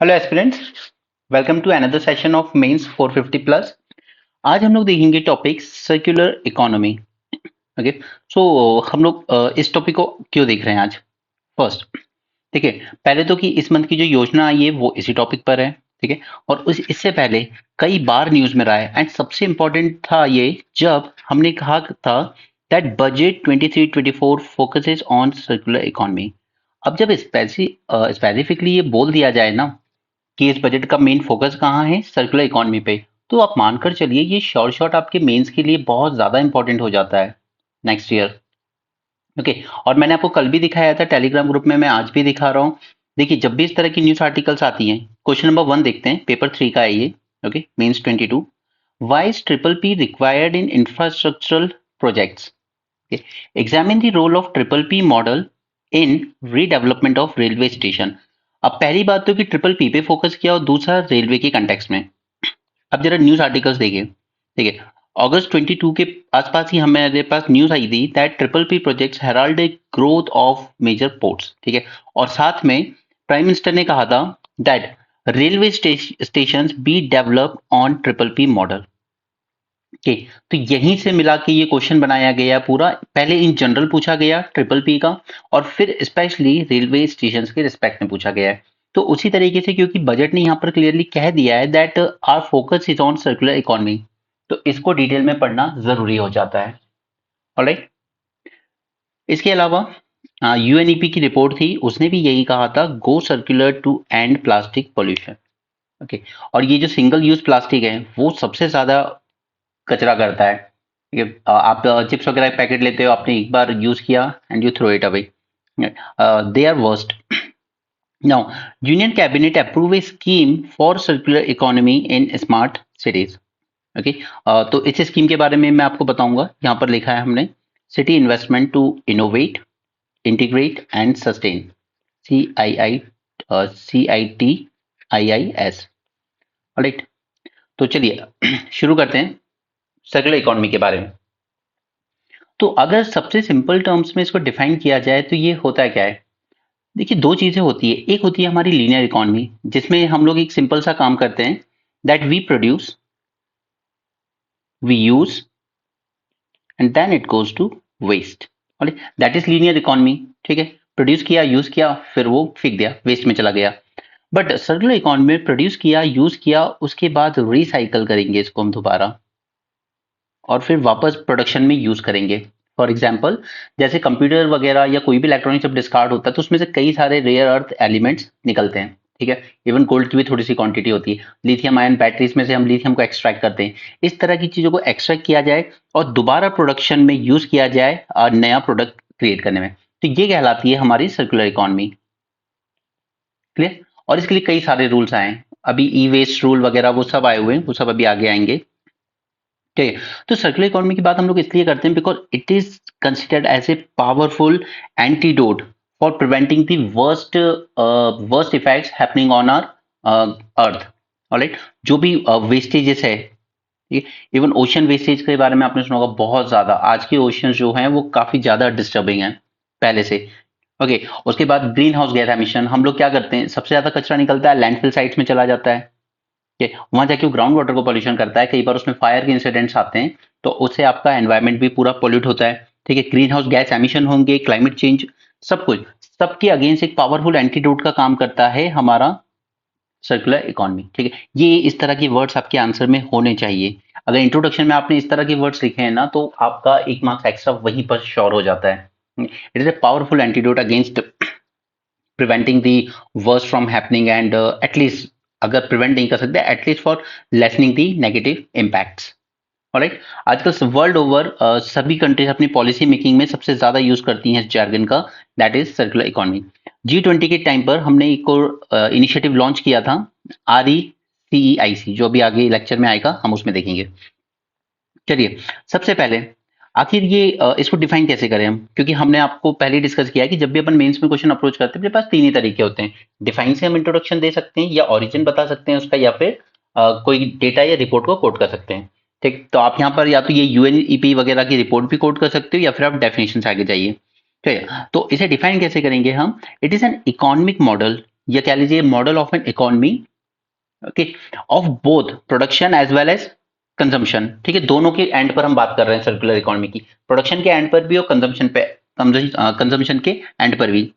Hello aspirants, welcome to another session of mains 450 plus. आज हम लोग देखेंगे topic circular economy. Okay, so हम लोग इस टॉपिक को क्यों देख रहे हैं आज। फर्स्ट, ठीक है, पहले तो कि इस मंथ की जो योजना आई है वो इसी टॉपिक पर है। ठीक है, और उस इससे पहले कई बार न्यूज में रहा है एंड सबसे इम्पोर्टेंट था ये जब हमने कहा था that budget 23-24 focuses on circular economy. अब जब स्पेसिफिकली ये बोल दिया जाए ना कि इस बजट का मेन फोकस कहाँ है, सर्कुलर इकोनॉमी पे, तो आप मानकर चलिए ये शॉर्ट आपके मेंस के लिए बहुत ज्यादा इंपॉर्टेंट हो जाता है नेक्स्ट ईयर। ओके, और मैंने आपको कल भी दिखाया था टेलीग्राम ग्रुप में, मैं आज भी दिखा रहा हूँ। देखिए, जब भी इस तरह की न्यूज आर्टिकल्स आती हैं, क्वेश्चन नंबर 1 देखते हैं, पेपर 3 का है ये। Okay, mains 22, why is triple P required in infrastructural projects. Examine the role of triple P model in redevelopment of railway station. अब पहली बात तो कि ट्रिपल पी पे फोकस किया और दूसरा रेलवे के कंटेक्स्ट में। अब जरा न्यूज आर्टिकल्स देखिए। ठीक है, अगस्त 22 के आसपास ही हमारे पास न्यूज आई थी that triple P projects herald a growth of major ports. ठीक है, और साथ में प्राइम मिनिस्टर ने कहा था that railway station be develop on triple P model के। तो यहीं से मिला के ये क्वेश्चन बनाया गया पूरा। पहले इन जनरल पूछा गया ट्रिपल पी का, और फिर स्पेशली रेलवे स्टेशन के रिस्पेक्ट में पूछा गया है। तो उसी तरीके से क्योंकि बजट ने यहाँ पर क्लियरली कह दिया है that our focus is on circular economy, तो इसको डिटेल में पढ़ना जरूरी हो जाता है। ऑलराइट, इसके अलावा यूएनईपी की रिपोर्ट थी, उसने भी यही कहा था, go circular to end plastic pollution. Okay, और ये जो सिंगल यूज प्लास्टिक है वो सबसे ज्यादा कचरा करता है। ये आप चिप्स वगैरह के पैकेट लेते हो, आपने एक बार यूज किया and you throw it away, they are worst. Now, union cabinet approve a scheme for circular economy in smart cities. Okay, तो इस स्कीम के बारे में मैं आपको बताऊंगा। यहाँ पर लिखा है हमने, city investment to innovate, integrate and sustain, CII, CITIIS। Right, तो चलिए शुरू करते हैं सर्कुलर इकोनॉमी के बारे में। तो अगर सबसे सिंपल टर्म्स में इसको डिफाइन किया जाए तो ये होता क्या है। देखिए, दो चीजें होती है। एक होती है हमारी लीनियर इकोनॉमी, जिसमें हम लोग एक सिंपल सा काम करते हैं that we produce, we use and then it goes to waste. That is linear economy. ठीक है, प्रोड्यूस किया, यूज किया, फिर वो फेंक दिया, वेस्ट में चला गया। बट सर्कुलर इकोनॉमी में प्रोड्यूस किया, यूज किया, उसके बाद रिसाइकल करेंगे इसको हम दोबारा, और फिर वापस प्रोडक्शन में यूज करेंगे। फॉर एग्जाम्पल, जैसे कंप्यूटर वगैरह या कोई भी इलेक्ट्रॉनिक जब डिस्कार्ड होता है तो उसमें से कई सारे रेयर अर्थ एलिमेंट्स निकलते हैं। ठीक है, इवन गोल्ड की भी थोड़ी सी क्वांटिटी होती है। लिथियम आयन बैटरीज में से हम लिथियम को एक्सट्रैक्ट करते हैं। इस तरह की चीजों को एक्सट्रैक्ट किया जाए और दोबारा प्रोडक्शन में यूज किया जाए और नया प्रोडक्ट क्रिएट करने में, तो ये कहलाती है हमारी सर्कुलर इकोनॉमी। क्लियर, और इसके लिए कई सारे रूल्स आए हैं अभी, ई वेस्ट रूल वगैरह वो सब आए हुए हैं, वो सब अभी आगे आएंगे। ठीक है, तो सर्कुलर इकोनॉमी की बात हम लोग इसलिए करते हैं because it is considered as a powerful antidote for preventing the worst effects happening on our earth. Alright, जो भी वेस्टेजेस है, इवन ओशन वेस्टेज के बारे में आपने सुना होगा बहुत ज्यादा। आज के ओशन जो हैं वो काफी ज्यादा डिस्टर्बिंग हैं पहले से। ओके, उसके बाद ग्रीन हाउस गैस एमिशन, हम लोग क्या करते हैं, सबसे ज्यादा कचरा निकलता है लैंडफिल साइट्स में चला जाता है। ठीक है, वहां जाके वो ग्राउंड वाटर को पॉल्यूशन करता है, कई बार उसमें फायर के इंसिडेंट्स आते हैं, तो उससे आपका एनवायरनमेंट भी पूरा पोल्यूट होता है। ठीक है, ग्रीन हाउस गैस एमिशन होंगे, क्लाइमेट चेंज, सब कुछ, सबके अगेंस्ट एक पावरफुल एंटीडोट का काम करता है हमारा सर्कुलर इकोनॉमी। ठीक है, ये इस तरह की वर्ड्स आपके आंसर में होने चाहिए। अगर इंट्रोडक्शन में आपने इस तरह के वर्ड्स लिखे हैं ना, तो आपका 1 मार्क्स एक्स्ट्रा वहीं पर श्योर हो जाता है। It is a powerful antidote against preventing the worst from happening and at least, अगर प्रिवेंट नहीं कर सकते, at least for listening the negative impacts. Alright, आजकल वर्ल्ड ओवर सभी कंट्रीज अपनी पॉलिसी मेकिंग में सबसे ज्यादा यूज करती हैं इस jargon का, that is circular economy. G20 के टाइम पर हमने एक और इनिशिएटिव लॉन्च किया था, RECEIC, जो अभी आगे लेक्चर में आएगा हम उसमें देखेंगे। चलिए, सबसे पहले आखिर ये इसको डिफाइन कैसे करें हम, क्योंकि हमने आपको पहले डिस्कस किया है कि जब भी अपन मेंस में क्वेश्चन अप्रोच करते हैं अपने पास तीन ही तरीके होते हैं। डिफाइन से हम इंट्रोडक्शन दे सकते हैं, या ओरिजिन बता सकते हैं उसका, या फिर कोई डेटा या रिपोर्ट को कोट कर सकते हैं। ठीक, तो आप यहाँ पर या तो ये यूएनईपी वगैरह की रिपोर्ट भी कोट कर सकते हो, या फिर आप डेफिनेशन से आगे जाइए। ठीक है, तो इसे डिफाइन कैसे करेंगे हम, it is an economic model या कह लीजिए model of an economy, okay, of both production as well as consumption. ठीक है, दोनों के एंड पर हम बात कर रहे हैं सर्कुलर इकोनॉमी की, प्रोडक्शन के एंड पर भी और कंजम्पशन पे, कंजम्पशन के एंड पर भी।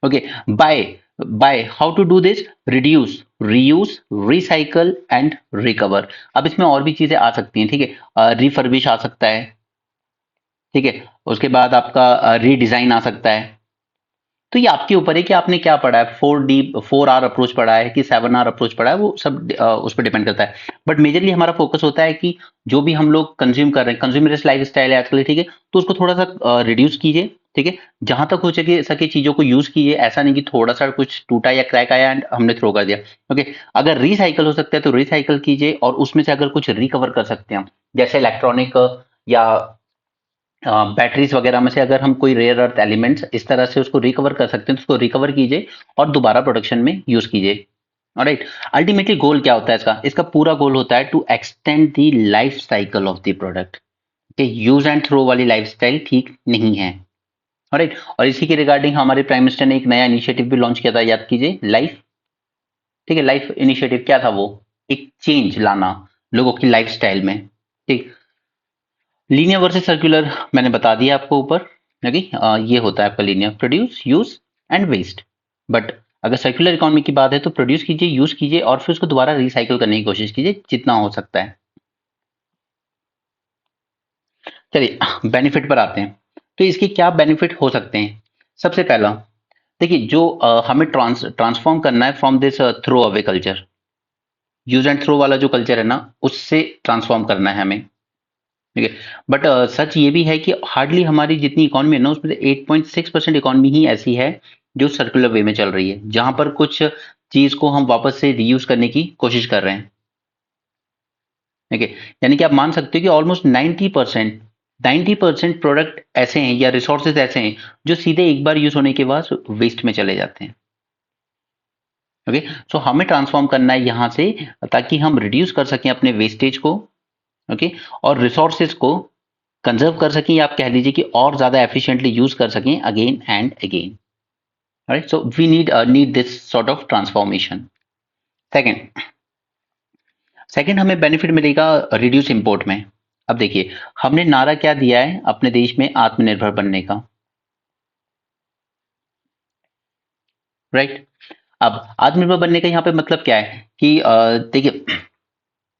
Okay, by by how to do this, reduce, reuse, recycle and recover. अब इसमें और भी चीजें आ सकती हैं, ठीक है, रिफर्बिश आ सकता है, ठीक है, उसके बाद आपका रीडिजाइन आ सकता है। तो ये आपके ऊपर है कि आपने क्या पढ़ा है, 4R अप्रोच पढ़ा है कि 7R अप्रोच पढ़ा है, वो सब उस पर डिपेंड करता है। बट मेजरली हमारा फोकस होता है कि जो भी हम लोग कंज्यूम कर रहे हैं, कंज्यूमरिस्ट लाइफ स्टाइल है आजकल, ठीक है, तो उसको थोड़ा सा रिड्यूस कीजिए, ठीक है, जहां तक हो सके चीजों को यूज कीजिए, ऐसा नहीं कि थोड़ा सा कुछ टूटा या क्रैक आया एंड हमने थ्रो कर दिया। ओके, अगर रिसाइकल हो सकता है तो रिसाइकल कीजिए, और उसमें से अगर कुछ रिकवर कर सकते हैं हम, जैसे इलेक्ट्रॉनिक या बैटरीज वगैरह में से अगर हम कोई रेयर अर्थ एलिमेंट्स इस तरह से उसको रिकवर कर सकते हैं तो उसको रिकवर कीजिए और दोबारा प्रोडक्शन में यूज कीजिए। ऑलराइट, अल्टीमेटली गोल क्या होता है इसका, इसका पूरा गोल होता है to extend the life cycle of the product. Use and throw वाली लाइफस्टाइल ठीक नहीं है। ऑलराइट, और इसी के रिगार्डिंग हमारे प्राइम मिनिस्टर ने एक नया इनिशिएटिव भी लॉन्च किया था, याद कीजिए, लाइफ, ठीक है, लाइफ इनिशिएटिव क्या था वो, एक चेंज लाना लोगों की लाइफस्टाइल में। ठीक, लीनियर वर्सेस सर्कुलर मैंने बता दिया आपको ऊपर, ओके, ये होता है आपका linear, produce, use and waste. But अगर सर्कुलर इकोनॉमी की बात है तो प्रोड्यूस कीजिए, यूज कीजिए और फिर उसको दोबारा रिसाइकिल करने की कोशिश कीजिए जितना हो सकता है। चलिए बेनिफिट पर आते हैं, तो इसके क्या बेनिफिट हो सकते हैं। सबसे पहला, देखिए, जो हमें ट्रांसफॉर्म करना है from this throw away culture, use and throw वाला जो कल्चर है ना, उससे ट्रांसफॉर्म करना है हमें, ठीक है। बट सच ये भी है कि हार्डली हमारी जितनी इकोनॉमी है ना, उसमें से 8.6% इकोनॉमी ही ऐसी है जो सर्कुलर वे में चल रही है, जहां पर कुछ चीज को हम वापस से रीयूज करने की कोशिश कर रहे हैं, ठीक है। यानी कि आप मान सकते हो कि ऑलमोस्ट 90% प्रोडक्ट ऐसे हैं या रिसोर्सेज ऐसे हैं जो सीधे एक बार यूज होने के बाद वेस्ट में चले जाते हैं। ओके, सो हमें ट्रांसफॉर्म करना है यहां से, ताकि हम रिड्यूस कर सकें अपने वेस्टेज को, ओके, और रिसोर्सेज को कंजर्व कर सकें, या आप कह लीजिए कि और ज्यादा एफिशिएंटली यूज कर सकें again and again. Right, so we need this sort of transformation. Second second हमें बेनिफिट मिलेगा रिड्यूस इंपोर्ट में। अब देखिए, हमने नारा क्या दिया है अपने देश में आत्मनिर्भर बनने का, राइट। अब आत्मनिर्भर बनने का यहाँ पे मतलब क्या है कि देखिए,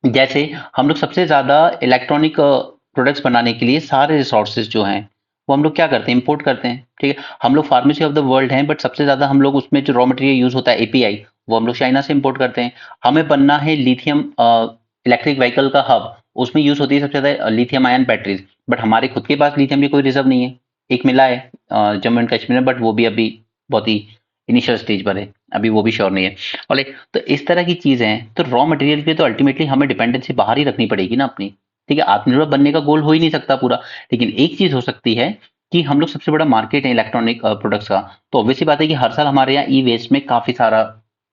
जैसे हम लोग सबसे ज्यादा इलेक्ट्रॉनिक प्रोडक्ट्स बनाने के लिए सारे रिसोर्सेज जो हैं वो हम लोग क्या करते हैं, इंपोर्ट करते हैं, ठीक है। हम लोग फार्मेसी ऑफ द वर्ल्ड हैं, बट सबसे ज्यादा हम लोग उसमें जो रॉ मटेरियल यूज होता है एपीआई, वो हम लोग चाइना से इंपोर्ट करते हैं। हमें बनना है लिथियम इलेक्ट्रिक व्हीकल का हब, उसमें यूज होती है सबसे ज्यादा लिथियम आयन बैटरीज, बट हमारे खुद के पास लिथियम की कोई रिजर्व नहीं है। एक मिला है जम्मू एंड कश्मीर में, बट वो भी अभी बहुत ही इनिशियल स्टेज पर है, अभी वो भी श्योर नहीं है। और तो इस तरह की चीजें हैं, तो रॉ मटेरियल पे तो अल्टीमेटली हमें डिपेंडेंसी बाहर ही रखनी पड़ेगी ना अपनी, ठीक है। आत्मनिर्भर बनने का गोल हो ही नहीं सकता पूरा, लेकिन एक चीज हो सकती है कि हम लोग सबसे बड़ा मार्केट है इलेक्ट्रॉनिक प्रोडक्ट्स का, तो ऑब्वियस सी बात है कि हर साल हमारे यहाँ ई वेस्ट में काफी सारा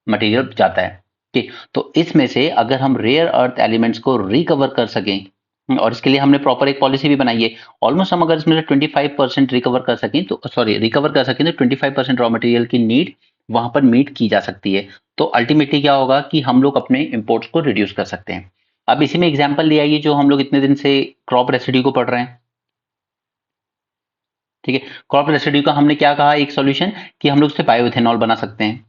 मटेरियल जाता है, ठीक। तो इसमें से अगर हम रेयर अर्थ एलिमेंट्स को रिकवर कर सकें, और इसके लिए हमने प्रॉपर एक पॉलिसी भी बनाई है, ऑलमोस्ट हम अगर इसमें से 25% रिकवर कर सकें, तो सॉरी रिकवर कर सकें तो 25% रॉ मटेरियल की नीड वहां पर मीट की जा सकती है। तो अल्टीमेटली क्या होगा कि हम लोग अपने इंपोर्ट्स को रिड्यूस कर सकते हैं। अब इसी में एग्जांपल ले आइए, जो हम लोग इतने दिन से क्रॉप रेसिड्यू को पढ़ रहे हैं, ठीक है। क्रॉप रेसिड्यू का हमने क्या कहा, एक सॉल्यूशन, कि हम लोग उससे बायो इथेनॉल बना सकते हैं,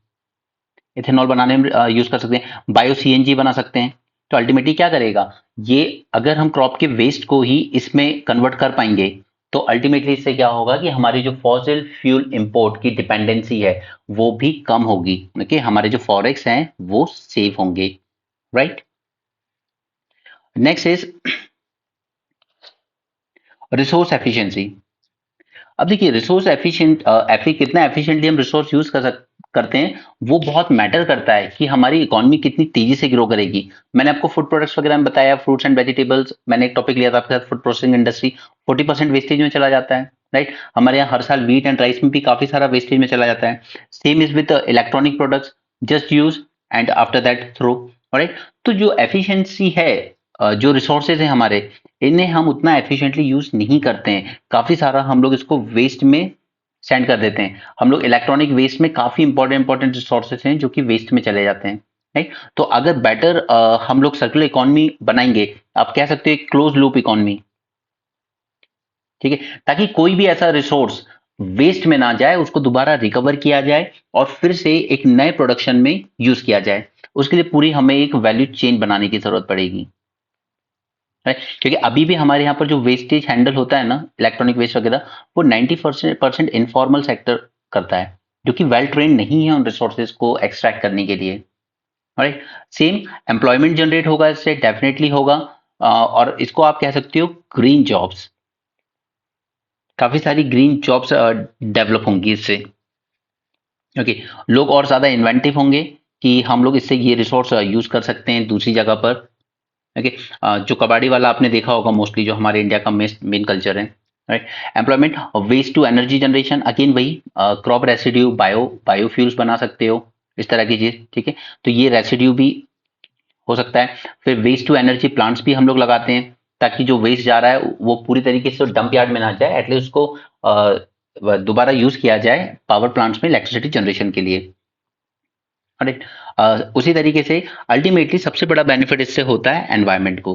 इथेनॉल बनाने में यूज कर सकते हैं, बायो सीएनजी बना सकते हैं। तो अल्टीमेटली क्या करेगा ये, अगर हम क्रॉप के वेस्ट को ही इसमें कन्वर्ट कर पाएंगे, तो अल्टीमेटली इससे क्या होगा कि हमारी जो फॉसिल फ्यूल इंपोर्ट की डिपेंडेंसी है वो भी कम होगी, ओके, हमारे जो फॉरेक्स हैं वो सेव होंगे, right. Next is resource efficiency. अब देखिए, रिसोर्स कितना एफिशिएंटली हम रिसोर्स यूज करते हैं, वो बहुत मैटर करता है कि हमारी इकोनॉमी कितनी तेजी से ग्रो करेगी। मैंने आपको फूड प्रोडक्ट्स वगैरह में बताया, फ्रूट्स एंड वेजिटेबल्स, मैंने एक टॉपिक लिया था आपके साथ, फूड प्रोसेसिंग इंडस्ट्री 40% वेस्टेज में चला जाता है, राइट। हमारे यहाँ हर साल व्हीट एंड राइस में भी काफी सारा वेस्टेज में चला जाता है। Same is with electronic products, just use and after that throw, right. तो जो एफिशिएंसी है, जो रिसोर्सेज हैं हमारे, इन्हें हम उतना एफिशिएंटली यूज नहीं करते हैं, काफी सारा हम लोग इसको वेस्ट में सेंड कर देते हैं। हम लोग इलेक्ट्रॉनिक वेस्ट में काफी इंपॉर्टेंट रिसोर्सेज हैं जो कि वेस्ट में चले जाते हैं, राइट। तो अगर बेटर हम लोग सर्कुलर इकोनॉमी बनाएंगे, आप कह सकते हो क्लोज लूप इकोनॉमी, ठीक है, ताकि कोई भी ऐसा रिसोर्स वेस्ट में ना जाए, उसको दोबारा रिकवर किया जाए और फिर से एक नए प्रोडक्शन में यूज किया जाए। उसके लिए पूरी हमें एक वैल्यू चेन बनाने की जरूरत पड़ेगी, राइट। क्योंकि अभी भी हमारे यहाँ पर जो वेस्टेज हैंडल होता है ना, इलेक्ट्रॉनिक वेस्ट वगैरह, वो 90% इनफॉर्मल सेक्टर करता है, जो कि वेल ट्रेन नहीं है उन रिसोर्सेज को एक्सट्रैक्ट करने के लिए, राइट। सेम एम्प्लॉयमेंट जनरेट होगा इससे, डेफिनेटली होगा। और इसको आप कह सकते हो ग्रीन जॉब्स, काफी सारी ग्रीन जॉब्स डेवलप होंगी इससे। ओके, लोग और ज्यादा इन्वेंटिव होंगे कि हम लोग इससे ये रिसोर्स यूज कर सकते हैं दूसरी जगह पर। ओके, जो कबाड़ी वाला आपने देखा होगा मोस्टली, जो हमारे इंडिया का मेन कल्चर है, right. Employment, waste to energy generation, again वही क्रॉप रेसिड्यू, बायोफ्यूल्स बना सकते हो, इस तरह की चीज, ठीक है। तो ये रेसिड्यू भी हो सकता है। फिर वेस्ट टू एनर्जी प्लांट्स भी हम लोग लगाते हैं, ताकि जो वेस्ट जा रहा है वो पूरी तरीके से डंप यार्ड में ना जाए, एटलीस्ट उसको दोबारा यूज किया जाए पावर प्लांट्स में इलेक्ट्रिसिटी जनरेशन के लिए, राइट। उसी तरीके से अल्टीमेटली सबसे बड़ा बेनिफिट इससे होता है एनवायरनमेंट को,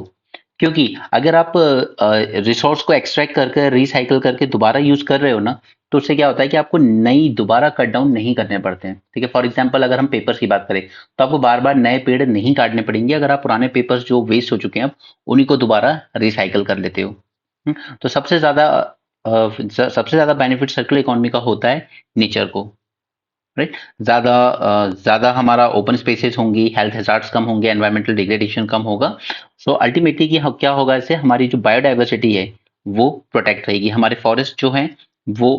क्योंकि अगर आप रिसोर्स को एक्सट्रैक्ट करके रिसाइकल करके दोबारा यूज कर रहे हो ना, तो उससे क्या होता है कि आपको नई दोबारा कट डाउन नहीं करने पड़ते हैं, ठीक है। फॉर एग्जांपल अगर हम पेपर्स की बात करें, तो आपको बार बार नए पेड़ नहीं काटने पड़ेंगे अगर आप पुराने पेपर्स जो वेस्ट हो चुके हैं अब उन्हीं को दोबारा रिसाइकल कर लेते हो। तो सबसे ज्यादा बेनिफिट सर्कुलर इकोनॉमी का होता है नेचर को, राइट। ज्यादा हमारा ओपन स्पेसेस होंगी, हेल्थ हैजार्ड्स कम होंगे, एनवायरमेंटल डिग्रेडेशन कम होगा। सो अल्टीमेटली क्या होगा, इससे हमारी जो बायोडाइवर्सिटी है वो प्रोटेक्ट रहेगी, हमारे फॉरेस्ट जो हैं वो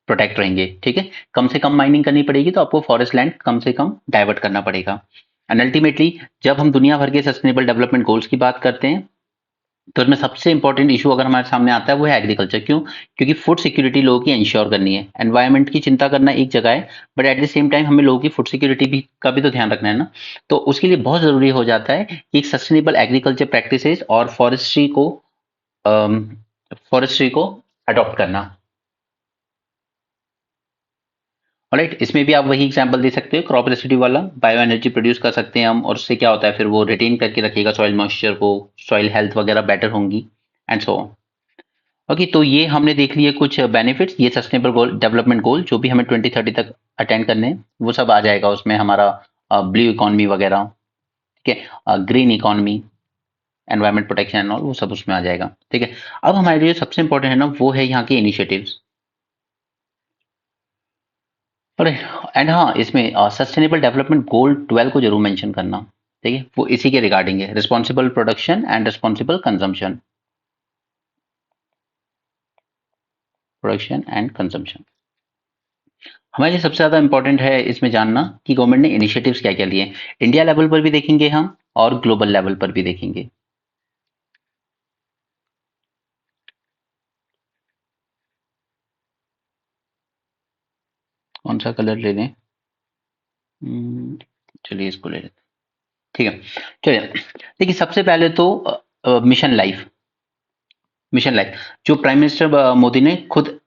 प्रोटेक्ट रहेंगे, ठीक है। कम से कम माइनिंग करनी पड़ेगी, तो आपको फॉरेस्ट लैंड कम से कम डाइवर्ट करना पड़ेगा। एंड अल्टीमेटली जब हम दुनिया भर के सस्टेनेबल डेवलपमेंट गोल्स की बात करते हैं, तो इसमें सबसे इंपॉर्टेंट इशू अगर हमारे सामने आता है वो है एग्रीकल्चर। क्यों? क्योंकि फूड सिक्योरिटी लोगों की इंश्योर करनी है, एनवायरनमेंट की चिंता करना एक जगह है, but at the same time हमें लोगों की फूड सिक्योरिटी भी का भी तो ध्यान रखना है ना। तो उसके लिए बहुत जरूरी हो जाता है कि एक सस्टेनेबल एग्रीकल्चर प्रैक्टिसेस और फॉरेस्ट्री को अडॉप्ट करना। राइट, इसमें भी आप वही एग्जांपल दे सकते हो, क्रॉप रेसिड्यू वाला, बायो एनर्जी प्रोड्यूस कर सकते हैं हम, और उससे क्या होता है फिर वो रिटेन करके रखेगा सॉइल मॉइस्चर को, सॉइल हेल्थ वगैरह बेटर होंगी, एंड सो ऑन। ओके, तो ये हमने देख लिए कुछ बेनिफिट्स, ये सस्टेनेबल गोल, डेवलपमेंट गोल जो भी हमें 2030 तक अटेंड करने हैं, वो सब आ जाएगा उसमें, हमारा ब्लू इकोनॉमी वगैरह, ठीक है, green economy, environment protection and all, वो सब उसमें आ जाएगा, ठीक है। अब हमारे लिए सबसे इंपॉर्टेंट है ना, वो है यहाँ के इनिशिएटिव्स। और एंड हाँ, इसमें सस्टेनेबल डेवलपमेंट गोल 12 को जरूर मेंशन करना, ठीक है, वो इसी के रिगार्डिंग है, responsible production and responsible consumption, production and consumption. हमारे लिए सबसे ज्यादा इंपॉर्टेंट है इसमें जानना कि गवर्नमेंट ने इनिशिएटिव्स क्या क्या लिए। इंडिया लेवल पर भी देखेंगे हम और ग्लोबल लेवल पर भी देखेंगे। कौन सा कलर ले लें? चलिए इसको ले लेते हैं, ठीक है। चलिए, देखिए सबसे पहले तो मिशन लाइफ, मिशन लाइफ जो प्राइम मिनिस्टर मोदी ने खुद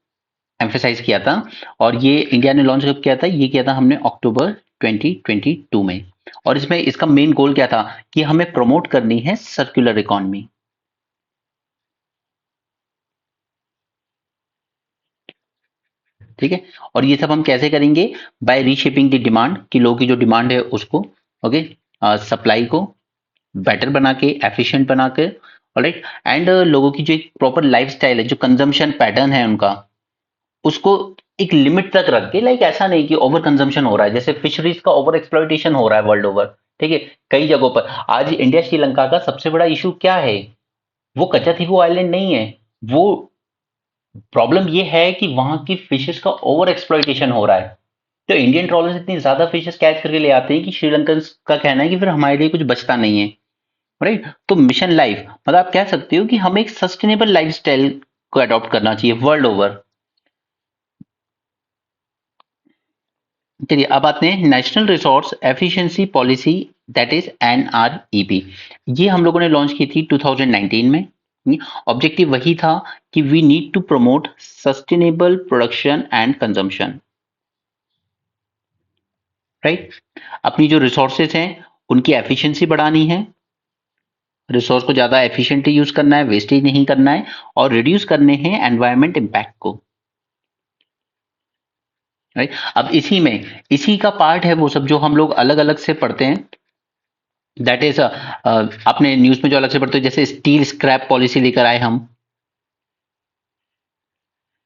एम्फेसाइज किया था, और ये इंडिया ने लॉन्च कब किया था? ये किया था हमने अक्टूबर 2022 में। और इसमें इसका मेन गोल क्या था कि हमें प्रमोट करनी है सर्कुलर इकोनॉमी, ठीक है। और ये सब हम कैसे करेंगे? बाय रीशेपिंग द डिमांड, कि लोगों की जो डिमांड है उसको, ओके, सप्लाई को बेटर बना के, एफिशिएंट बना के, राइट। एंड लोगों की जो एक प्रॉपर लाइफस्टाइल है, जो कंजम्पशन पैटर्न है उनका, उसको एक लिमिट तक रख के, लाइक ऐसा नहीं कि ओवर कंजम्पशन हो रहा है, जैसे फिशरीज का ओवर एक्सप्लॉइटेशन हो रहा है वर्ल्ड ओवर, ठीक है, कई जगहों पर। आज इंडिया श्रीलंका का सबसे बड़ा इशू क्या है? वो कच्चाथीवू आइलैंड नहीं है, वो प्रॉब्लम ये है कि वहां की फिशेस का ओवर एक्सप्लॉइटेशन हो रहा है। तो इंडियन ट्रॉलर्स इतनी ज्यादा फिशेस कैच करके ले आते हैं कि श्रीलंकन का कहना है कि फिर हमारे लिए कुछ बचता नहीं है, राइट। तो मिशन लाइफ मतलब आप कह सकते हो कि हमें एक सस्टेनेबल लाइफस्टाइल को अडॉप्ट करना चाहिए वर्ल्ड ओवर। चलिए अब आते हैं national resource efficiency policy, that is NREP। ये हम लोगों ने लॉन्च की थी 2019 में, ऑब्जेक्टिव वही था कि we need to promote sustainable production and consumption, right. अपनी जो रिसोर्सेज हैं उनकी एफिशिएंसी बढ़ानी है, रिसोर्स को ज्यादा एफिशिएंटली यूज करना है, वेस्टेज नहीं करना है, और रिड्यूस करने हैं एनवायरमेंट इम्पैक्ट को, राइट। अब इसी का पार्ट है वो सब जो हम लोग अलग अलग से पढ़ते हैं, दैट इज आपने न्यूज में जो अलग से पढ़ते हो, जैसे स्टील स्क्रैप पॉलिसी लेकर आए हम।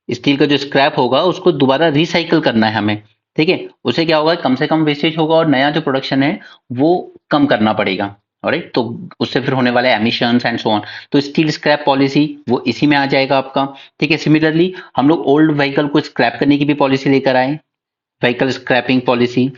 स्टील का जो स्क्रैप होगा उसको दोबारा रिसाइकल करना है हमें, ठीक है। उससे क्या होगा, कम से कम वेस्टेज होगा और नया जो प्रोडक्शन है वो कम करना पड़ेगा, ऑलराइट। तो उससे फिर होने वाले एमिशंस एंड सो ऑन, तो स्टील स्क्रैप पॉलिसी वो इसी में आ जाएगा आपका, ठीक है। सिमिलरली हम लोग ओल्ड व्हीकल को स्क्रैप करने की भी पॉलिसी लेकर आए, व्हीकल स्क्रैपिंग पॉलिसी,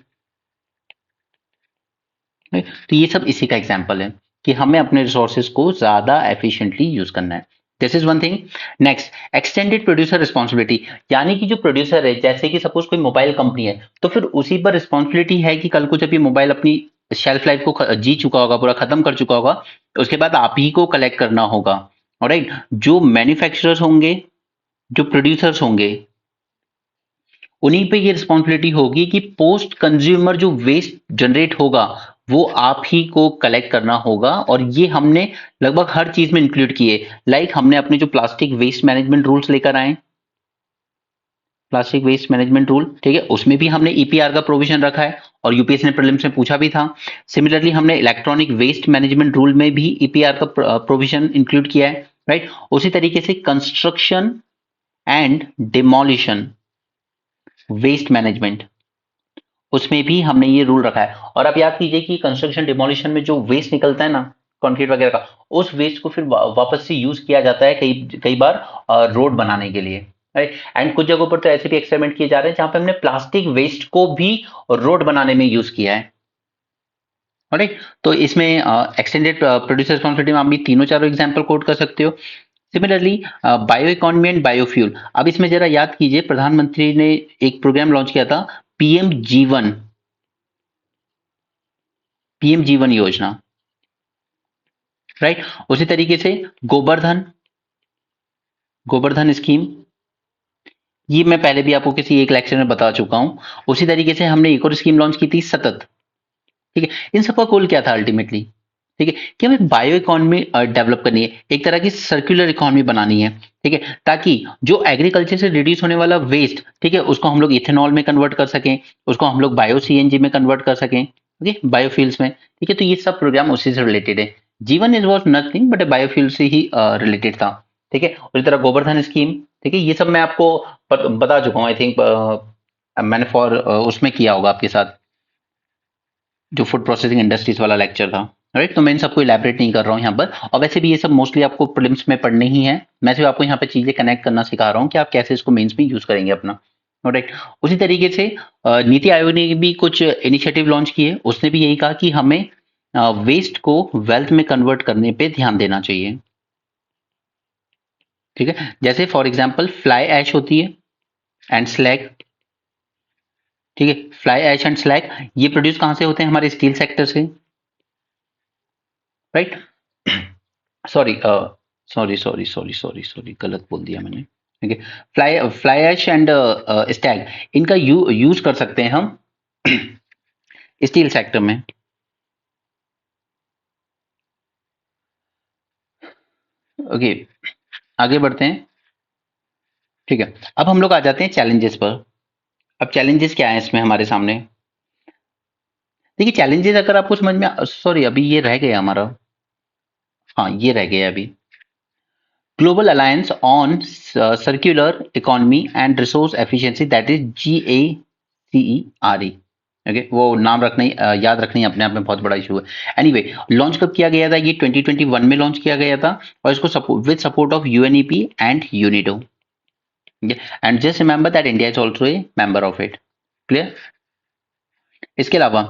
तो ये सब इसी का एग्जाम्पल है कि हमें अपने रिसोर्सेज को ज्यादा एफिशिएंटली यूज करना है। This is one thing. Next, extended producer responsibility, यानी कि जो प्रोड्यूसर है, जैसे कि सपोज कोई मोबाइल कंपनी है, तो फिर उसी पर रिस्पॉन्सिबिलिटी है कि कल को जब ये मोबाइल अपनी शेल्फ लाइफ को जी चुका होगा, पूरा खत्म कर चुका होगा, उसके बाद आप ही को कलेक्ट करना होगा, ऑलराइट। जो मैन्युफैक्चरर्स होंगे, जो प्रोड्यूसर्स होंगे, उन्हीं पे ये रिस्पॉन्सिबिलिटी होगी कि पोस्ट कंज्यूमर जो वेस्ट जनरेट होगा वो आप ही को कलेक्ट करना होगा, और ये हमने लगभग हर चीज में इंक्लूड किए। लाइक हमने अपने जो प्लास्टिक वेस्ट मैनेजमेंट रूल्स लेकर आए, प्लास्टिक वेस्ट मैनेजमेंट रूल, ठीक है, उसमें भी हमने ईपीआर का प्रोविजन रखा है, और यूपीएससी ने प्रीलिम्स में पूछा भी था। सिमिलरली हमने इलेक्ट्रॉनिक वेस्ट मैनेजमेंट रूल में भी ईपीआर का प्रोविजन इंक्लूड किया है, राइट। उसी तरीके से construction and demolition waste management, उसमें भी हमने ये रूल रखा है। और आप याद कीजिए कि कंस्ट्रक्शन डिमोलिशन में जो वेस्ट निकलता है ना, कंक्रीट वगैरह का, उस वेस्ट को फिर वापस से यूज किया जाता है कई कई बार रोड बनाने के लिए, राइट। एंड कुछ जगहों पर तो ऐसे भी एक्सपेरिमेंट किए जा रहे हैं जहां पे हमने प्लास्टिक वेस्ट को भी रोड बनाने में यूज किया है, राइट। तो इसमें एक्सटेंडेड प्रोड्यूसर रिस्पॉन्सिबिलिटी में आप भी तीनों चारों एग्जाम्पल कोट कर सकते हो। Similarly bio economy and biofuel, अब इसमें जरा याद कीजिए, प्रधानमंत्री ने एक प्रोग्राम लॉन्च किया था, पीएम जीवन, पीएम जीवन योजना, राइट। उसी तरीके से गोवर्धन, गोवर्धन स्कीम, ये मैं पहले भी आपको किसी एक लेक्चर में बता चुका हूं। उसी तरीके से हमने एक और स्कीम लॉन्च की थी, सतत, ठीक है। इन सबका गोल क्या था अल्टीमेटली, ठीक है, कि हमें बायो इकोनॉमी डेवलप करनी है, एक तरह की सर्कुलर इकोनॉमी बनानी है, ठीक है, ताकि जो एग्रीकल्चर से रिड्यूस होने वाला वेस्ट, ठीक है, उसको हम लोग इथेनॉल में कन्वर्ट कर सकें, उसको हम लोग बायो सीएनजी में कन्वर्ट कर सकें, ओके, बायोफ्यूल्स में, ठीक है। तो ये सब प्रोग्राम उसी से रिलेटेड है। जीवन is was nothing but biofuel से ही रिलेटेड था, ठीक है। उसी तरह गोवर्धन स्कीम, ठीक है, ये सब मैं आपको बता चुका हूँ, आई थिंक मैंने फॉर उसमें किया होगा आपके साथ, जो फूड प्रोसेसिंग इंडस्ट्रीज वाला लेक्चर था, राइट। तो मैं इन सबको इलेबरेट नहीं कर रहा हूँ यहाँ पर, और वैसे भी ये सब मोस्टली आपको प्रीलिम्स में पढ़ने ही है, मैं सिर्फ आपको यहाँ पे चीजें कनेक्ट करना सिखा रहा हूँ कि आप कैसे इसको मेंस में यूज करेंगे अपना, राइट। उसी तरीके से नीति आयोग ने भी कुछ इनिशिएटिव लॉन्च किए, उसने भी यही कहा कि हमें वेस्ट को वेल्थ में कन्वर्ट करने पे ध्यान देना चाहिए, ठीक है। जैसे फॉर एग्जाम्पल फ्लाई ऐश होती है एंड स्लैग, ठीक है, फ्लाई ऐश एंड स्लैग, ये प्रोड्यूस कहाँ से होते हैं, हमारे स्टील सेक्टर से, right. Sorry sorry sorry sorry sorry sorry गलत बोल दिया मैंने, ठीक है। Fly fly ash and stag, इनका यूज कर सकते हैं हम स्टील सेक्टर में, ओके। आगे बढ़ते हैं, ठीक है। अब हम लोग आ जाते हैं चैलेंजेस पर। अब चैलेंजेस क्या है इसमें हमारे सामने, देखिए चैलेंजेस अगर आपको समझ में, सॉरी अभी ये रह गया हमारा, हाँ ये रह गया अभी, global alliance on circular economy and resource efficiency, that is GACERE, okay. वो नाम रखना याद रखना ही अपने आप में बहुत बड़ा इशू है। एनीवे, लॉन्च कब किया गया था, ये 2021 में लॉन्च किया गया था, और इसको with support of UNEP and UNIDO, and just remember that India is also a member of it, clear. इसके अलावा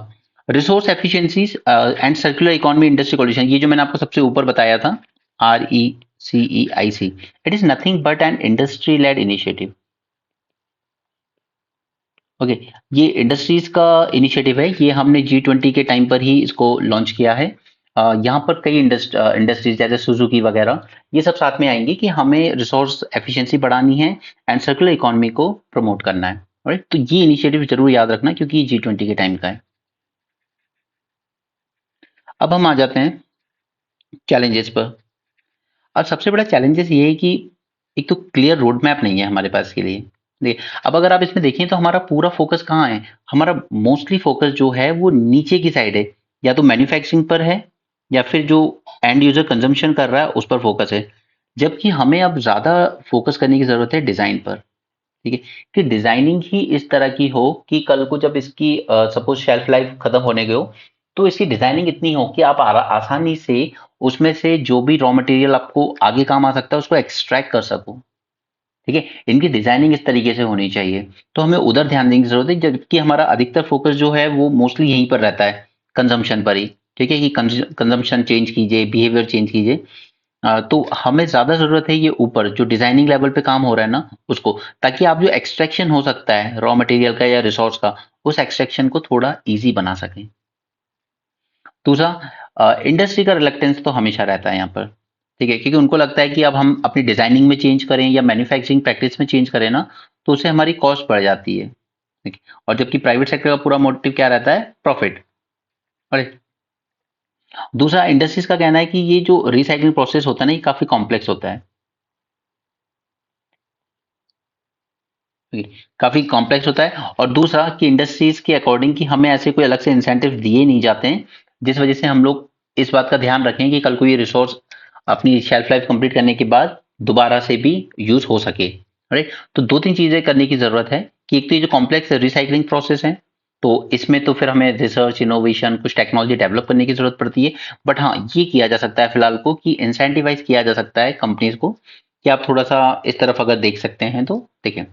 resource efficiencies and circular economy industry coalition, ये जो मैंने आपको सबसे ऊपर बताया था, RECEIC, it is nothing but an industry led initiative, okay. ये इंडस्ट्रीज का इनिशिएटिव है, ये हमने G20 के टाइम पर ही इसको लॉन्च किया है, यहाँ पर कई इंडस्ट्रीज जैसे सुजुकी वगैरह ये सब साथ में आएंगी कि हमें रिसोर्स एफिशिएंसी बढ़ानी है एंड सर्कुलर इकोनॉमी को प्रमोट करना है। राइट, तो ये इनिशिएटिव जरूर याद रखना क्योंकि G20 के टाइम का है। अब हम आ जाते हैं चैलेंजेस पर। अब सबसे बड़ा चैलेंजेस ये है कि एक तो क्लियर रोड मैप नहीं है हमारे पास के लिए। देखिए, अब अगर आप इसमें देखें तो हमारा पूरा फोकस कहाँ है? हमारा मोस्टली फोकस जो है वो नीचे की साइड है, या तो मैन्युफैक्चरिंग पर है या फिर जो एंड यूजर कंजम्पशन कर रहा है उस पर फोकस है। जबकि हमें अब ज्यादा फोकस करने की जरूरत है डिजाइन पर। ठीक है, कि डिजाइनिंग ही इस तरह की हो कि कल को जब इसकी सपोज शेल्फ लाइफ खत्म होने गई हो तो इसकी डिजाइनिंग इतनी हो कि आप आसानी से उसमें से जो भी रॉ मटेरियल आपको आगे काम आ सकता है उसको एक्सट्रैक्ट कर सको। ठीक है, इनकी डिजाइनिंग इस तरीके से होनी चाहिए। तो हमें उधर ध्यान देने की जरूरत है, जबकि हमारा अधिकतर फोकस जो है वो मोस्टली यहीं पर रहता है, कंजम्पशन पर ही। ठीक है, कि कंजम्पशन चेंज कीजिए, बिहेवियर चेंज कीजिए। तो हमें ज्यादा जरूरत है ये ऊपर जो डिजाइनिंग लेवल पे काम हो रहा है ना उसको, ताकि आप जो एक्सट्रैक्शन हो सकता है रॉ मटेरियल का या रिसोर्स का, उस एक्सट्रैक्शन को थोड़ा इजी बना सकें। दूसरा, इंडस्ट्री का रिलक्टेंस तो हमेशा रहता है यहाँ पर। ठीक है, क्योंकि उनको लगता है कि अब हम अपनी डिजाइनिंग में चेंज करें या मैन्युफैक्चरिंग प्रैक्टिस में चेंज करें ना तो उससे हमारी कॉस्ट बढ़ जाती है। ठीक है, और जबकि प्राइवेट सेक्टर का पूरा मोटिव क्या रहता है? प्रॉफिट। और दूसरा, इंडस्ट्रीज का कहना है कि ये जो रिसाइकलिंग प्रोसेस होता है ना ये काफी कॉम्प्लेक्स होता है। ठीक है, काफी कॉम्प्लेक्स होता है। और दूसरा कि इंडस्ट्रीज के अकॉर्डिंग कि हमें ऐसे कोई अलग से इंसेंटिव दिए नहीं जाते हैं जिस वजह से हम लोग इस बात का ध्यान रखें कि कल को ये रिसोर्स अपनी शेल्फ लाइफ कंप्लीट करने के बाद दोबारा से भी यूज हो सके। राइट, तो दो तीन चीजें करने की जरूरत है कि एक तो ये जो कॉम्प्लेक्स रिसाइकलिंग प्रोसेस है तो इसमें तो फिर हमें रिसर्च इनोवेशन कुछ टेक्नोलॉजी डेवलप करने की जरूरत पड़ती है। बट हाँ, ये किया जा सकता है फिलहाल को कि इंसेंटिवाइज किया जा सकता है कंपनीज को कि आप थोड़ा सा इस तरफ अगर देख सकते हैं तो देखें।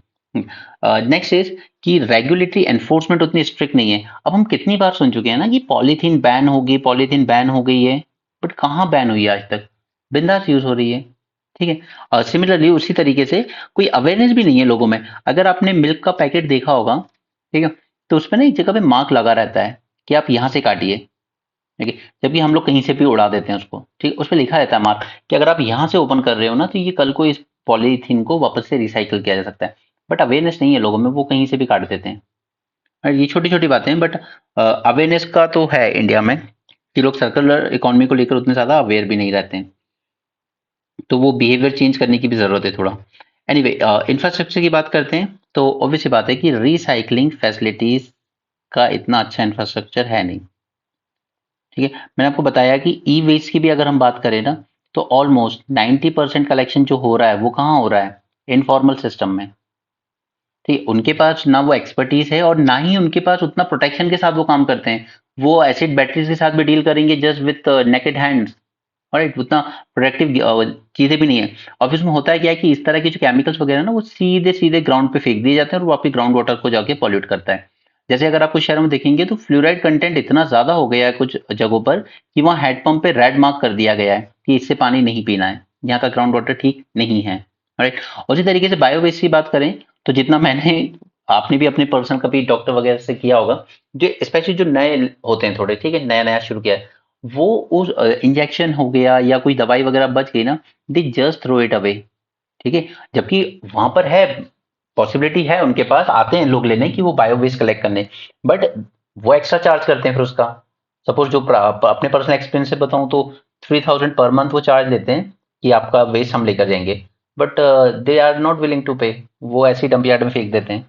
नेक्स्ट इज कि रेगुलेटरी एनफोर्समेंट उतनी स्ट्रिक्ट नहीं है। अब हम कितनी बार सुन चुके हैं ना कि पॉलीथीन बैन होगी, पॉलीथीन बैन हो गई है, बट कहाँ बैन हुई है आज तक? बिंदास यूज हो रही है। ठीक है, और सिमिलरली उसी तरीके से कोई अवेयरनेस भी नहीं है लोगों में। अगर आपने मिल्क का पैकेट देखा होगा, ठीक है, तो उसमें ना एक जगह पे मार्क लगा रहता है कि आप यहाँ से काटिए। ठीक है, जबकि हम लोग कहीं से भी उड़ा देते हैं उसको। ठीक, उस पर लिखा रहता है मार्क कि अगर आप यहाँ से ओपन कर रहे हो ना तो ये कल को इस पॉलीथीन को वापस से रिसाइकिल किया जा सकता है। बट अवेयरनेस नहीं है लोगों में, वो कहीं से भी काट देते हैं। और ये छोटी छोटी बातें हैं, बट अवेयरनेस का तो है इंडिया में कि लोग सर्कुलर इकोनॉमी को लेकर उतने ज्यादा अवेयर भी नहीं रहते हैं। तो वो बिहेवियर चेंज करने की भी जरूरत है थोड़ा। एनीवे, इंफ्रास्ट्रक्चर की बात करते हैं तो ऑब्वियस सी बात है कि रिसाइकलिंग फैसिलिटीज का इतना अच्छा इंफ्रास्ट्रक्चर है नहीं। ठीक है, मैंने आपको बताया कि ई वेस्ट की भी अगर हम बात करें ना तो ऑलमोस्ट 90% कलेक्शन जो हो रहा है वो कहाँ हो रहा है? इनफॉर्मल सिस्टम में। ठीक, उनके पास ना वो एक्सपर्टीज है और ना ही उनके पास उतना प्रोटेक्शन के साथ वो काम करते हैं। वो एसिड बैटरीज के साथ भी डील करेंगे just with naked hands. Right, उतना प्रोडक्टिव चीजें भी नहीं है। और इसमें होता है क्या है कि इस तरह के जो केमिकल्स वगैरह ना वो सीधे सीधे ग्राउंड पे फेंक दिए जाते हैं और वो आपके ग्राउंड वाटर को जाके पॉल्यूट करता है। जैसे अगर आप कुछ शहरों में देखेंगे तो फ्लोराइड कंटेंट इतना ज्यादा हो गया है कुछ जगहों पर कि वहाँ हैंडपंप पे रेड मार्क कर दिया गया है कि इससे पानी नहीं पीना है, यहाँ का ग्राउंड वाटर ठीक नहीं है। राइट, उसी तरीके से बायो वेस्ट की बात करें तो जितना मैंने, आपने भी अपने पर्सनल कभी डॉक्टर वगैरह से किया होगा, जो स्पेशली जो नए होते हैं थोड़े, ठीक है, नया नया शुरू किया है, वो उस इंजेक्शन हो गया या कोई दवाई वगैरह बच गई ना, they just throw it away. ठीक है, जबकि वहां पर है, पॉसिबिलिटी है, उनके पास आते हैं लोग लेने की वो बायो वेस्ट कलेक्ट करने, बट वो एक्स्ट्रा चार्ज करते हैं फिर उसका। सपोज जो अपने पर्सनल एक्सपीरियंस से बताऊं तो 3000 पर मंथ वो चार्ज लेते हैं कि आपका वेस्ट हम लेकर जाएंगे, but they are not willing to pay, वो ऐसी डंप यार्ड में फेंक देते हैं।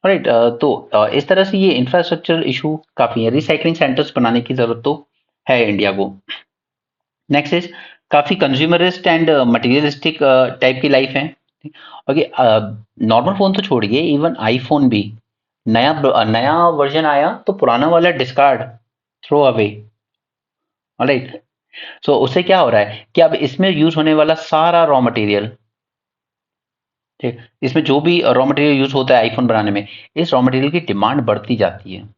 राइट, तो इस तरह से ये इंफ्रास्ट्रक्चर इशू काफी है, रिसाइकलिंग सेंटर्स बनाने की जरूरत तो है इंडिया को। नेक्स्ट इज काफी कंज्यूमरिस्ट एंड मटेरियलिस्टिक टाइप की लाइफ है। ओके, नॉर्मल फोन तो छोड़िए, इवन आईफोन भी नया नया वर्जन आया तो पुराना वाला डिस्कार्ड, थ्रो अवे। राइट, सो उससे क्या हो रहा है कि अब इसमें यूज होने वाला सारा रॉ मटेरियल, ठीक, इसमें जो भी रॉ मटेरियल यूज होता है आईफोन बनाने में, इस रॉ मटेरियल की डिमांड बढ़ती जाती है।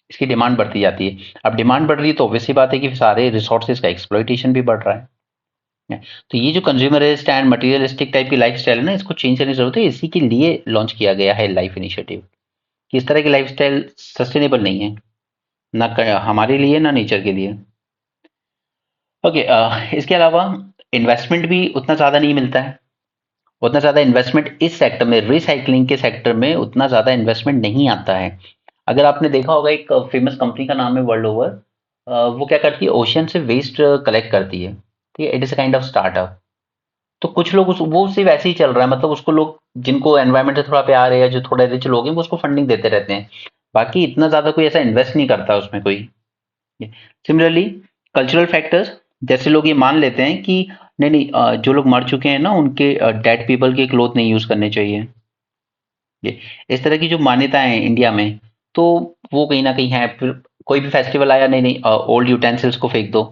इसकी डिमांड बढ़ती जाती है। अब डिमांड बढ़ रही है तो ऑब्वियसली बात है कि सारे रिसोर्सेज का एक्सप्लॉइटेशन भी बढ़ रहा है। तो ये जो कंज्यूमरिस्ट एंड मटेरियलिस्टिक टाइप की लाइफस्टाइल है ना, इसको चेंज करने की जरूरत है। इसी के लिए लॉन्च किया गया है लाइफ इनिशिएटिव कि इस तरह की लाइफस्टाइल सस्टेनेबल नहीं है, ना हमारे लिए ना नेचर के लिए। ओके, इसके अलावा इन्वेस्टमेंट भी उतना ज़्यादा नहीं मिलता है। उतना ज़्यादा इन्वेस्टमेंट इस सेक्टर में, रिसाइक्लिंग के सेक्टर में उतना ज़्यादा इन्वेस्टमेंट नहीं आता है। अगर आपने देखा होगा, एक फेमस कंपनी का नाम है वर्ल्ड ओवर, वो क्या करती है, ओशियन से वेस्ट कलेक्ट करती है। ठीक है, it is a kind of startup. तो कुछ लोग वो सिर्फ ऐसे ही चल रहा है, मतलब उसको लोग जिनको एनवायरमेंट से थोड़ा प्यार है या जो थोड़े रिच लोग हैं वो उसको फंडिंग देते रहते हैं। बाकी इतना ज़्यादा कोई ऐसा इन्वेस्ट नहीं करता उसमें कोई। सिमिलरली कल्चरल फैक्टर्स, जैसे लोग ये मान लेते हैं कि नहीं नहीं, जो लोग मर चुके हैं ना उनके डेड पीपल के क्लोथ नहीं यूज करने चाहिए। ये इस तरह की जो मान्यताएं हैं इंडिया में, तो वो कहीं ना कहीं है। फिर कोई भी फेस्टिवल आया, नहीं नहीं, ओल्ड यूटेंसिल्स को फेंक दो।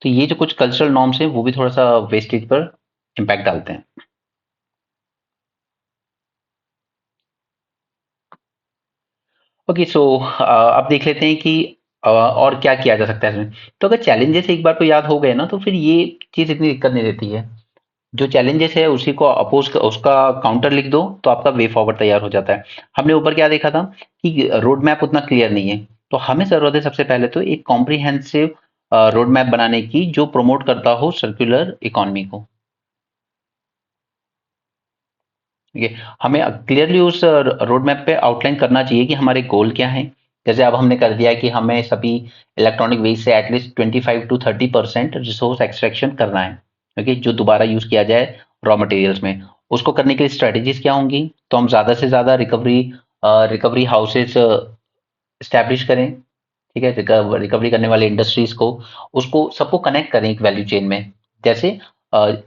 तो ये जो कुछ कल्चरल नॉर्म्स हैं वो भी थोड़ा सा वेस्टेज पर इम्पैक्ट डालते हैं। ओके, सो अब देख लेते हैं कि और क्या किया जा सकता है इसमें। तो अगर चैलेंजेस एक बार को याद हो गए ना, तो फिर ये चीज़ इतनी दिक्कत नहीं देती है। जो चैलेंजेस है उसी को अपोज, उसका काउंटर लिख दो तो आपका वे फॉरवर्ड तैयार हो जाता है। हमने ऊपर क्या देखा था कि रोड मैप उतना क्लियर नहीं है। तो हमें जरूरत है सबसे पहले तो एक कॉम्प्रिहेंसिव रोड मैप बनाने की जो प्रमोट करता हो सर्कुलर इकोनॉमी को। ठीक है, हमें क्लियरली उस रोड मैप पे आउटलाइन करना चाहिए कि हमारे गोल क्या हैं। जैसे अब हमने कर दिया है कि हमें सभी इलेक्ट्रॉनिक वेस्ट से एटलीस्ट 25 to 30% रिसोर्स एक्सट्रैक्शन करना है। ओके, जो दोबारा यूज किया जाए रॉ मटेरियल्स में। उसको करने के लिए स्ट्रेटेजीज क्या होंगी? तो हम ज्यादा से ज्यादा रिकवरी रिकवरी हाउसेस स्टैब्लिश करें। ठीक है, रिकवरी करने वाले इंडस्ट्रीज को, उसको सबको कनेक्ट करें एक वैल्यू चेन में। जैसे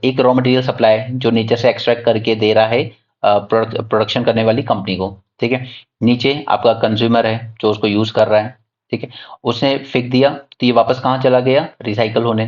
एक रॉ मटेरियल सप्लाई जो नेचर से एक्सट्रैक्ट करके दे रहा है प्रोडक्शन करने वाली कंपनी को। ठीक है, नीचे आपका कंज्यूमर है जो उसको यूज कर रहा है। ठीक है, उसने फेंक दिया तो ये वापस कहाँ चला गया? रिसाइकल होने।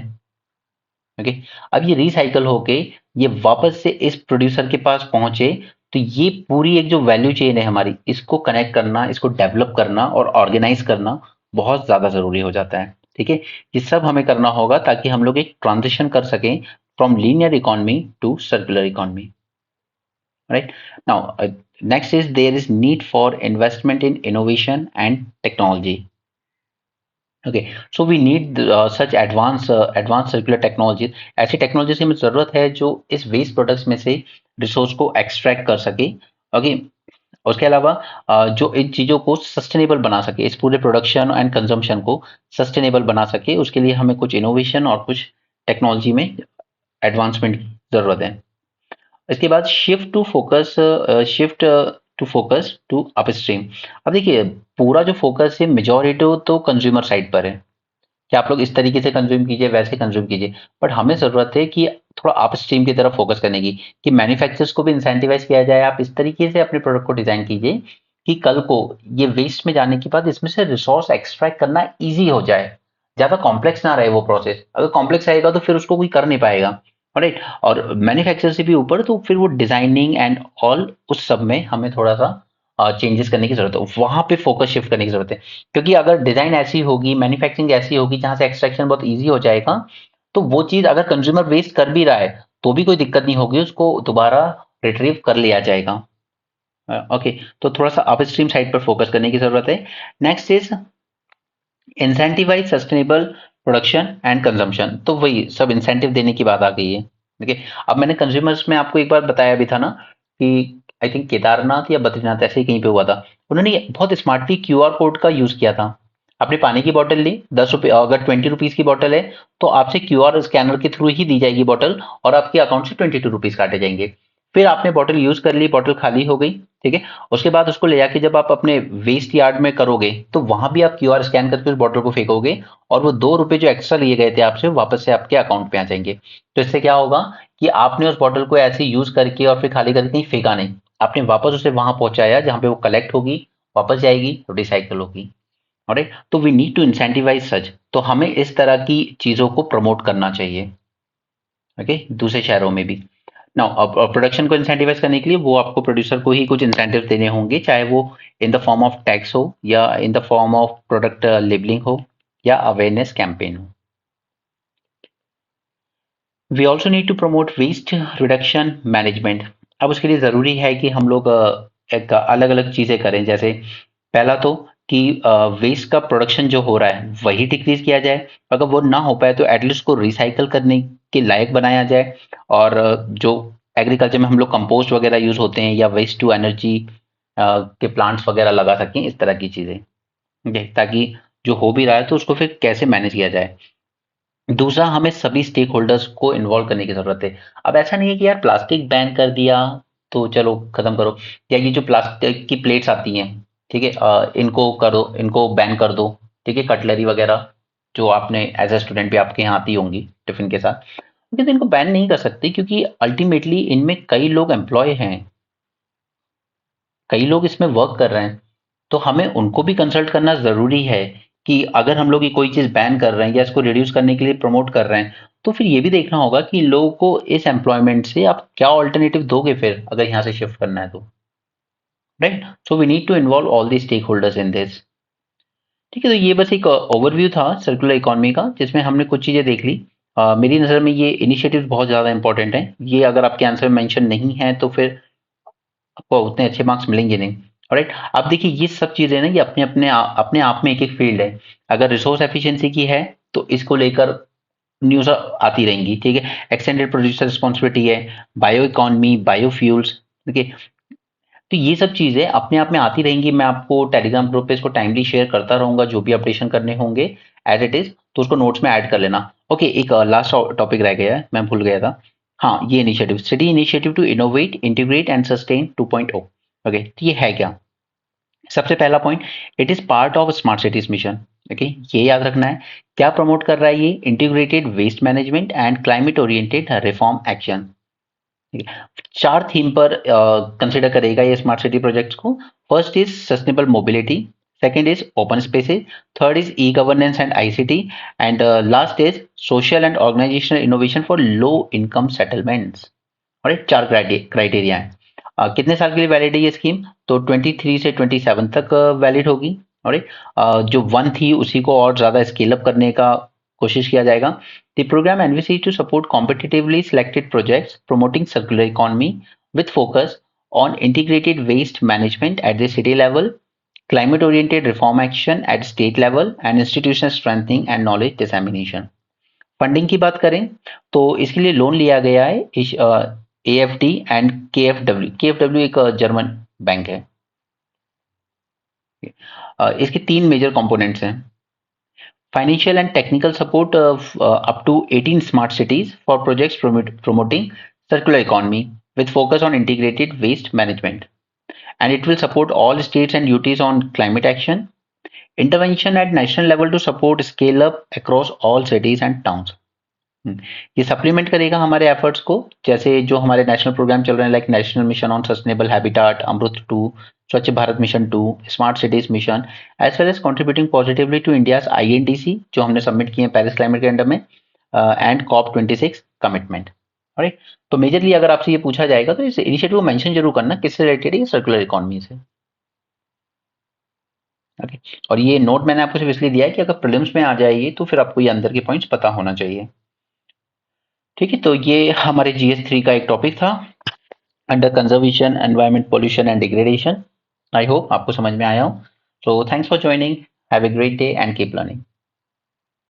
ओके, अब ये रिसाइकल होके ये वापस से इस प्रोड्यूसर के पास पहुंचे। तो ये पूरी एक जो वैल्यू चेन है हमारी, इसको कनेक्ट करना, इसको डेवलप करना और ऑर्गेनाइज करना बहुत ज्यादा जरूरी हो जाता है। ठीक है, ये सब हमें करना होगा ताकि हम लोग एक ट्रांजिशन कर सकें from linear economy to circular economy. Right now, next is there is need for investment in innovation and technology. Okay, so we need such advance circular technologies. ऐसी टेक्नोलॉजी की हमें जरूरत है जो इस वेस्ट प्रोडक्ट्स में से रिसोर्स को एक्सट्रैक्ट कर सके। ओके, उसके अलावा जो इन चीज़ों को सस्टेनेबल बना सके, इस पूरे प्रोडक्शन एंड कंजम्पशन को सस्टेनेबल बना सके, उसके लिए हमें कुछ इनोवेशन और कुछ टेक्नोलॉजी में एडवांसमेंट की जरूरत है। इसके बाद शिफ्ट टू अपस्ट्रीम। अब देखिए, पूरा जो फोकस है मेजोरिटी तो कंज्यूमर साइड पर है कि आप लोग इस तरीके से कंज्यूम कीजिए, वैसे कंज्यूम कीजिए। बट हमें जरूरत है कि थोड़ा अपस्ट्रीम की तरफ फोकस करने की, कि मैन्युफैक्चरर्स को भी इंसेंटिवाइज किया जाए। आप इस तरीके से अपने प्रोडक्ट को डिजाइन कीजिए कि कल को ये वेस्ट में जाने के बाद इसमें से रिसोर्स एक्सट्रैक्ट करना ईजी हो जाए, ज्यादा कॉम्प्लेक्स ना रहे वो प्रोसेस। अगर कॉम्प्लेक्स रहेगा तो फिर उसको कोई कर नहीं पाएगा। राइट, और मैन्युफैक्चर से भी ऊपर तो फिर वो डिजाइनिंग एंड ऑल, उस सब में हमें थोड़ा सा चेंजेस करने की जरूरत है, वहां पे फोकस शिफ्ट करने की जरूरत है। क्योंकि अगर डिजाइन ऐसी होगी, मैन्युफैक्चरिंग ऐसी होगी जहां से एक्सट्रैक्शन बहुत ईजी हो जाएगा, तो वो चीज अगर कंज्यूमर वेस्ट कर भी रहा है तो भी कोई दिक्कत नहीं होगी, उसको दोबारा रिट्रीव कर लिया जाएगा। ओके, तो थोड़ा सा अपस्ट्रीम साइड पर फोकस करने की जरूरत है। Next is incentivize sustainable production and consumption. तो वही सब इंसेंटिव देने की बात आ गई है। देखिए, अब मैंने कंज्यूमर्स में आपको एक बार बताया भी था ना कि आई थिंक केदारनाथ या बद्रीनाथ ऐसे ही कहीं पे हुआ था। उन्होंने बहुत स्मार्टली क्यूआर कोड का यूज किया था। आपने पानी की बोतल ली, 10 रुपये, अगर 20 रुपीज की बोतल है तो आपसे क्यूआर स्कैनर के थ्रू ही दी जाएगी बोतल, और आपके अकाउंट से 22 रुपीज काटे जाएंगे। फिर आपने बोतल यूज कर ली, बोतल खाली हो गई। ठीक है, उसके बाद उसको ले जाके जब आप अपने वेस्ट यार्ड में करोगे तो वहां भी आप क्यूआर स्कैन करके उस बॉटल को फेंकोगे, और वो 2 रुपए जो एक्स्ट्रा लिए गए थे आपसे वापस से आपके अकाउंट पे आ जाएंगे। तो इससे क्या होगा कि आपने उस बॉटल को ऐसे यूज करके और फिर खाली करके कहीं फेंका नहीं, आपने वापस उसे वहां पहुंचाया जहां पे वो कलेक्ट होगी, वापस जाएगी, रिसाइकल होगी। ऑलराइट, तो वी नीड टू इंसेंटिवाइज सच। तो हमें इस तरह की चीजों को प्रमोट करना चाहिए। ओके, दूसरे शहरों में भी। नाउ, अब प्रोडक्शन को इंसेंटिवाइज करने के लिए वो आपको प्रोड्यूसर को ही कुछ इंसेंटिव देने होंगे, चाहे वो in the form of tax हो या in the form of product labelling हो या अवेयरनेस कैंपेन हो। We also need to promote waste reduction management. अब उसके लिए ज़रूरी है कि हम लोग एक अलग अलग चीज़ें करें। जैसे पहला तो कि वेस्ट का प्रोडक्शन जो हो रहा है वही डिक्रीज किया जाए, अगर वो ना हो पाए तो एटलीस्ट को रिसाइकल करने के लायक बनाया जाए, और जो एग्रीकल्चर में हम लोग कंपोस्ट वगैरह यूज होते हैं या वेस्ट टू एनर्जी के प्लांट्स वगैरह लगा सकें, इस तरह की चीजें, ठीक है, ताकि जो हो भी रहा है तो उसको फिर कैसे मैनेज किया जाए। दूसरा, हमें सभी स्टेक होल्डर्स को इन्वॉल्व करने की जरूरत है। अब ऐसा नहीं है कि यार प्लास्टिक बैन कर दिया तो चलो खत्म करो, या ये जो प्लास्टिक की प्लेट्स आती हैं, ठीक है, इनको करो, इनको बैन कर दो, ठीक है, कटलरी वगैरह जो आपने एज ए स्टूडेंट भी आपके यहाँ आती होंगी टिफिन के साथ, लेकिन इनको बैन नहीं कर सकते क्योंकि अल्टीमेटली इनमें कई लोग एम्प्लॉय हैं, कई लोग इसमें वर्क कर रहे हैं, तो हमें उनको भी कंसल्ट करना ज़रूरी है कि अगर हम लोग ये कोई चीज़ बैन कर रहे हैं या इसको रिड्यूस करने के लिए प्रमोट कर रहे हैं, तो फिर ये भी देखना होगा कि लोगों को इस एम्प्लॉयमेंट से आप क्या ऑल्टरनेटिव दोगे फिर अगर यहाँ से शिफ्ट करना है तो, right. So we need to involve all the stakeholders in this. ठीक है, तो ये बस एक ओवरव्यू था सर्कुलर इकोनॉमी का, जिसमें हमने कुछ चीज़ें देख ली। मेरी नज़र में ये इनिशिएटिव बहुत ज़्यादा इंपॉर्टेंट है, ये अगर आपके आंसर में मेंशन नहीं है तो फिर आपको उतने अच्छे मार्क्स मिलेंगे नहीं। ऑलराइट, अब देखिए ये सब चीजें ना, ये अपने आप में एक एक फील्ड है। अगर रिसोर्स एफिशिएंसी की है तो इसको लेकर न्यूज आती रहेंगी, ठीक है। एक्सटेंडेड प्रोड्यूसर रिस्पॉन्सिबिलिटी है, बायो इकोनॉमी, बायोफ्यूल्स, ठीक है। तो ये सब चीजें अपने आप में आती रहेंगी, मैं आपको टेलीग्राम ग्रुप पे इसको टाइमली शेयर करता रहूंगा, जो भी अपडेशन करने होंगे एज इट इज, तो उसको नोट्स में ऐड कर लेना। ओके, एक लास्ट टॉपिक रह गया है, मैं भूल गया था। हाँ, ये initiative, city initiative to innovate, integrate and sustain 2.0। Okay, तो ये है क्या? सबसे पहला point, it is part of smart cities mission. Okay, ये याद रखना है। क्या प्रमोट कर रहा है ये? Integrated waste management and climate oriented reform action. ठीक है, 4 थीम पर कंसिडर करेगा ये स्मार्ट सिटी प्रोजेक्ट्स को। First is sustainable mobility, second is open spaces, third is e governance and ICT, and last is social and organisational innovation for low income settlements. और 4 criteria है। कितने साल के लिए वैलिड है ये स्कीम? तो 23 से 27 तक वैलिड होगी। और जो वन थी उसी को और ज्यादा स्केल अप करने का कोशिश किया जाएगा। The programme envisages to support competitively selected projects promoting circular economy with focus on integrated waste management at the city level, climate oriented reform action at state level, and institutional strengthening and knowledge dissemination. Funding की बात करें तो इसके लिए loan लिया गया है AfD and केएफडब्ल्यू। केएफडब्ल्यू एक जर्मन बैंक है। इसके 3 मेजर कंपोनेंट्स हैं। Financial and technical support of up to 18 smart cities for projects promoting circular economy with focus on integrated waste management. And it will support all states and UTs on climate action. Intervention at national level to support scale up across all cities and towns. ये supplement करेगा हमारे efforts को, जैसे जो हमारे national programme चल रहे हैं, like National Mission on Sustainable Habitat, Amrut 2, Swachh Bharat Mission 2, Smart cities Mission, as well as contributing positively to India's INDC जो हमने सबमिट किए हैं पेरिस क्लाइमेट के अंडर में, एंड कॉप 26 कमिटमेंट। राइट, तो मेजरली अगर आपसे ये पूछा जाएगा तो इस इनिशिएटिव को मेंशन जरूर करना किससे रिलेटेड है, सर्कुलर इकोनॉमी से। ओके, और ये नोट मैंने आपको सिर्फ इसलिए दिया है कि अगर प्रीलिम्स में आ जाएगी तो फिर आपको ये अंदर के पॉइंट्स पता होना चाहिए। ठीक है, तो ये हमारे GS3 का एक टॉपिक था, under conservation, environment, pollution and degradation. I hope आपको समझ में आया हो। So thanks for joining, have a great day and keep learning.